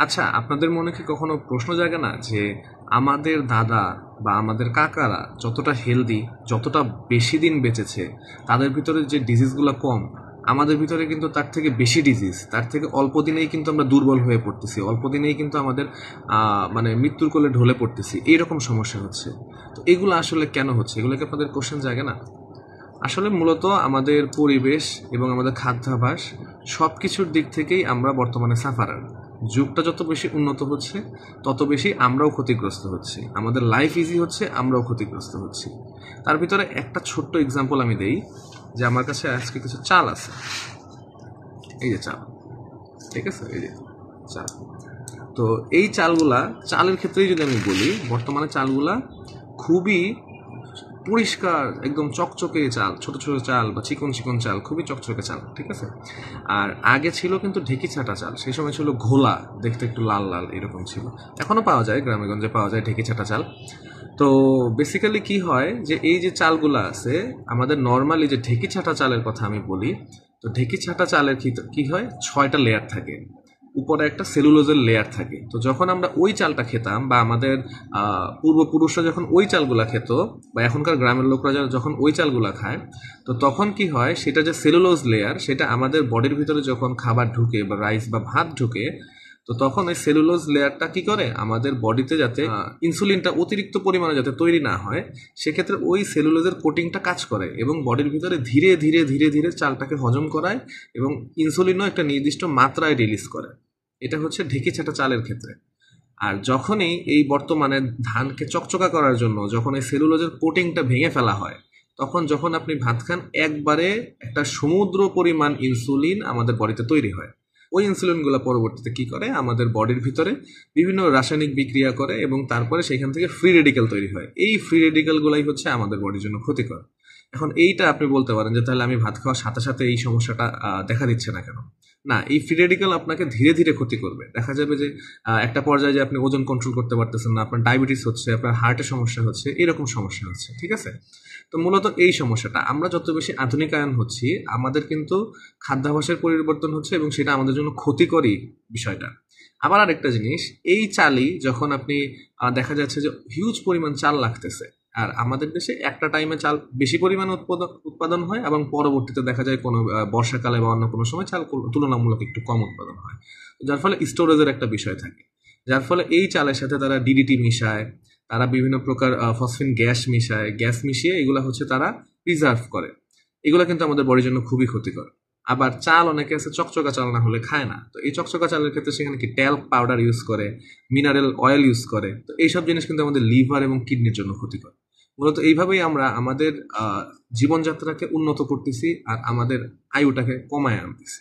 আচ্ছা, আপনাদের মনে কি কখনো প্রশ্ন জাগে না যে আমাদের দাদা বা আমাদের কাকারা যতটা হেলদি, যতটা বেশি দিন বেঁচেছে, তাদের ভিতরে যে ডিজিজগুলো কম, আমাদের ভিতরে কিন্তু তার থেকে বেশি ডিজিজ, তার থেকে অল্প দিনেই কিন্তু আমরা দুর্বল হয়ে পড়তেছি, অল্প দিনেই কিন্তু আমাদের মানে মৃত্যুর কোলে ঢলে পড়তেছি, এইরকম সমস্যা হচ্ছে। তো এগুলো আসলে কেন হচ্ছে? এগুলো কি আপনাদের কোশ্চেন জাগে না? আসলে মূলত আমাদের পরিবেশ এবং আমাদের খাদ্যাভ্যাস সব কিছুর দিক থেকেই আমরা বর্তমানে সাফারার। যুগটা যত বেশি উন্নত হচ্ছে তত বেশি আমরাও ক্ষতিগ্রস্ত হচ্ছি, আমাদের লাইফ ইজি হচ্ছে, আমরাও ক্ষতিগ্রস্ত হচ্ছি। তার ভিতরে একটা ছোট্ট এক্সাম্পল আমি দেই, যে আমার কাছে আজকে কিছু চাল আছে, এই যে চাল, ঠিক আছে, এই যে চাল। তো এই চালগুলা, চালের ক্ষেত্রেই যদি আমি বলি, বর্তমানে চালগুলা খুবই পরিষ্কার, একদম চকচকে চাল, ছোট ছোট চাল বা চিকন চিকন চাল, খুবই চকচকে চাল, ঠিক আছে। আর আগে ছিল কিন্তু ঢেকি ছাটা চাল, সেই সময় ছিল ঘোলা, দেখতে একটু লাল লাল এরকম ছিল। এখনো পাওয়া যায়, গ্রামে গঞ্জে পাওয়া যায় ঢেকি ছাটা চাল। তো বেসিক্যালি কি হয়, যে এই যে চালগুলো আছে, আমাদের নর্মালি যে ঢেকি ছাটা চালের কথা আমি বলি, তো ঢেকি ছাটা চালের কি হয়, 6টা লেয়ার থাকে, উপরে একটা সেলুলোজের লেয়ার থাকে। তো যখন আমরা ওই চালটা খেতাম, বা আমাদের পূর্বপুরুষরা যখন ওই চালগুলা খেত, বা এখনকার গ্রামের লোকরা যখন ওই চালগুলা খায়, তো তখন কি হয়, সেটা যে সেলুলোজ লেয়ার, সেটা আমাদের বডির ভিতরে যখন খাবার ঢুকে বা রাইস বা ভাত ঢুকে, তো তখন ওই সেলুলোজ লেয়ারটা কি করে, আমাদের বডিতে যাতে ইনসুলিনটা অতিরিক্ত পরিমাণে যাতে তৈরি না হয়, সেক্ষেত্রে ওই সেলুলোজের কোটিংটা কাজ করে এবং বডির ভিতরে ধীরে ধীরে ধীরে ধীরে চালটাকে হজম করায় এবং ইনসুলিনও একটা নির্দিষ্ট মাত্রায় রিলিজ করে। এটা হচ্ছে ঢেকি ছাটা চালের ক্ষেত্রে। আর যখনই এই বর্তমানে ধানকে চকচকা করার জন্য যখন এই সেলুলোজের কোটিংটা ভেঙে ফেলা হয়, তখন যখন আপনি ভাত খান, একবারে একটা সমুদ্র পরিমাণ ইনসুলিন আমাদের বডিতে তৈরি হয়। ওই ইনসুলিনগুলো পরবর্তীতে কি করে, আমাদের বডির ভিতরে বিভিন্ন রাসায়নিক বিক্রিয়া করে এবং তারপরে সেখান থেকে ফ্রি রেডিক্যাল তৈরি হয়। এই ফ্রি রেডিক্যালগুলাই হচ্ছে আমাদের বডির জন্য ক্ষতিকর। এখন এইটা আপনি বলতে পারেন যে তাহলে আমি ভাত খাওয়ার সাথে সাথে এই সমস্যাটা দেখা দিচ্ছে না কেন? না, এই ফ্রি রেডিক্যাল আপনাকে ধীরে ধীরে ক্ষতি করবে। দেখা যাবে যে একটা পর্যায়ে যে আপনি ওজন কন্ট্রোল করতে পারতেছেন না, আপনার ডায়াবেটিস হচ্ছে, আপনার হার্টের সমস্যা হচ্ছে, এরকম সমস্যা হচ্ছে, ঠিক আছে। তো মূলত এই সমস্যাটা, আমরা যত বেশি আধুনিকায়ন হচ্ছি, আমাদের কিন্তু খাদ্যাভ্যাসের পরিবর্তন হচ্ছে এবং সেটা আমাদের জন্য ক্ষতিকরই বিষয়টা। আবার আরেকটা জিনিস, এই চালই যখন আপনি দেখা যাচ্ছে যে হিউজ পরিমাণ চাল লাগতেছে, আর আমাদের দেশে একটা টাইমে চাল বেশি পরিমাণে উৎপাদন হয় এবং পরবর্তীতে দেখা যায় কোনো বর্ষাকালে বা অন্য কোনো সময় চাল তুলনামূলক একটু কম উৎপাদন হয়, যার ফলে স্টোরেজের একটা বিষয় থাকে। যার ফলে এই চালের সাথে তারা ডিডিটি মিশায়, তারা বিভিন্ন প্রকার ফসফিন গ্যাস মিশায়, গ্যাস মিশিয়ে এগুলো হচ্ছে তারা প্রিজার্ভ করে। এগুলো কিন্তু আমাদের বডির জন্য খুবই ক্ষতিকর। আবার চাল অনেকে আছে চকচকা চাল না হলে খায় না, তো এই চকচকা চালের ক্ষেত্রে সেখানে কি ট্যাল্ক পাউডার ইউজ করে, মিনারেল অয়েল ইউজ করে, তো এইসব জিনিস কিন্তু আমাদের লিভার এবং কিডনির জন্য ক্ষতিকর। মূলত এইভাবেই আমরা আমাদের জীবনযাত্রাকে উন্নত করতেছি আর আমাদের আয়ুটাকে কমায় আনতেছি।